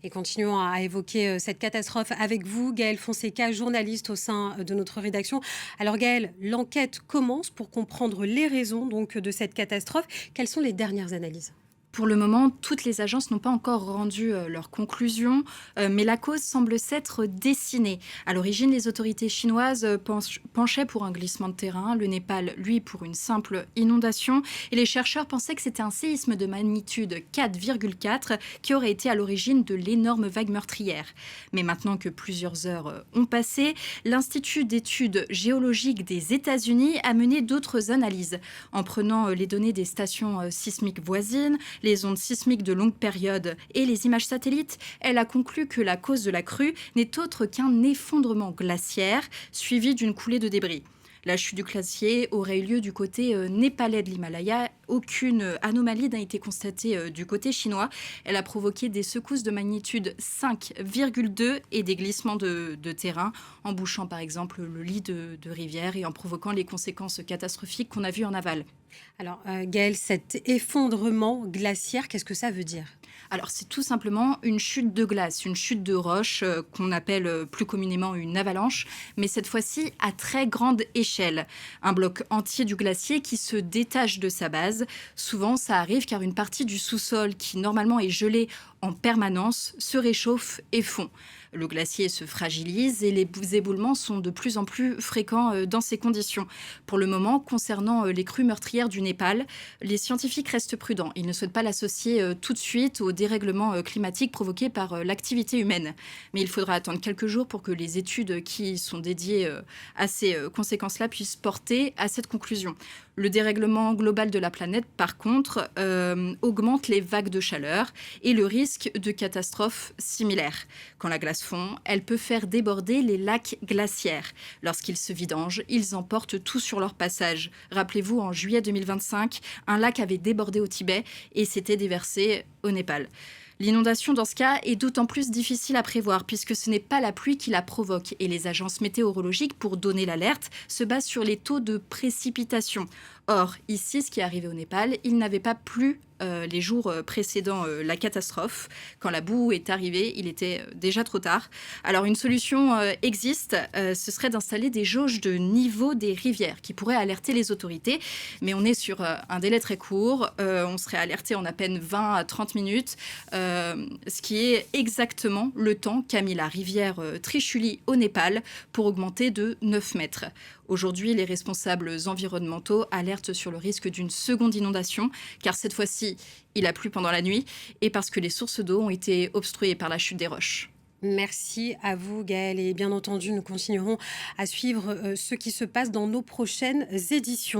Et continuons à évoquer cette catastrophe avec vous, Gaëlle Fonseca, journaliste au sein de notre rédaction. Alors Gaëlle, l'enquête commence pour comprendre les raisons donc, de cette catastrophe. Quelles sont les dernières analyses? Pour le moment, toutes les agences n'ont pas encore rendu leurs conclusions, mais la cause semble s'être dessinée. À l'origine, les autorités chinoises penchaient pour un glissement de terrain, le Népal, lui, pour une simple inondation, et les chercheurs pensaient que c'était un séisme de magnitude 4,4 qui aurait été à l'origine de l'énorme vague meurtrière. Mais maintenant que plusieurs heures ont passé, l'Institut d'études géologiques des États-Unis a mené d'autres analyses, en prenant les données des stations sismiques voisines, les ondes sismiques de longue période et les images satellites. Elle a conclu que la cause de la crue n'est autre qu'un effondrement glaciaire suivi d'une coulée de débris. La chute du glacier aurait eu lieu du côté népalais de l'Himalaya. Aucune anomalie n'a été constatée du côté chinois. Elle a provoqué des secousses de magnitude 5,2 et des glissements de terrain, en bouchant par exemple le lit de rivière et en provoquant les conséquences catastrophiques qu'on a vues en aval. Alors Gaëlle, cet effondrement glaciaire, qu'est-ce que ça veut dire? Alors, c'est tout simplement une chute de glace, une chute de roche qu'on appelle plus communément une avalanche, mais cette fois-ci à très grande échelle. Un bloc entier du glacier qui se détache de sa base. Souvent, ça arrive car une partie du sous-sol qui normalement est gelée en permanence se réchauffe et fond. Le glacier se fragilise et les éboulements sont de plus en plus fréquents dans ces conditions. Pour le moment, concernant les crues meurtrières du Népal, les scientifiques restent prudents. Ils ne souhaitent pas l'associer tout de suite au dérèglement climatique provoqué par l'activité humaine. Mais il faudra attendre quelques jours pour que les études qui sont dédiées à ces conséquences-là puissent porter à cette conclusion. Le dérèglement global de la planète, par contre, augmente les vagues de chaleur et le risque de catastrophes similaires. Quand la glace fond, elle peut faire déborder les lacs glaciaires. Lorsqu'ils se vidangent, ils emportent tout sur leur passage. Rappelez-vous, en juillet 2025, un lac avait débordé au Tibet et s'était déversé au Népal. L'inondation, dans ce cas, est d'autant plus difficile à prévoir puisque ce n'est pas la pluie qui la provoque et les agences météorologiques, pour donner l'alerte, se basent sur les taux de précipitation. Or, ici, ce qui est arrivé au Népal, il n'avait pas plu les jours précédant la catastrophe. Quand la boue est arrivée, il était déjà trop tard. Alors, une solution existe, ce serait d'installer des jauges de niveau des rivières qui pourraient alerter les autorités. Mais on est sur un délai très court. On serait alerté en à peine 20 à 30 minutes, ce qui est exactement le temps qu'a mis la rivière Trishuli au Népal pour augmenter de 9 mètres. Aujourd'hui, les responsables environnementaux alertent sur le risque d'une seconde inondation, car cette fois-ci, il a plu pendant la nuit et parce que les sources d'eau ont été obstruées par la chute des roches. Merci à vous, Gaëlle. Et bien entendu, nous continuerons à suivre ce qui se passe dans nos prochaines éditions.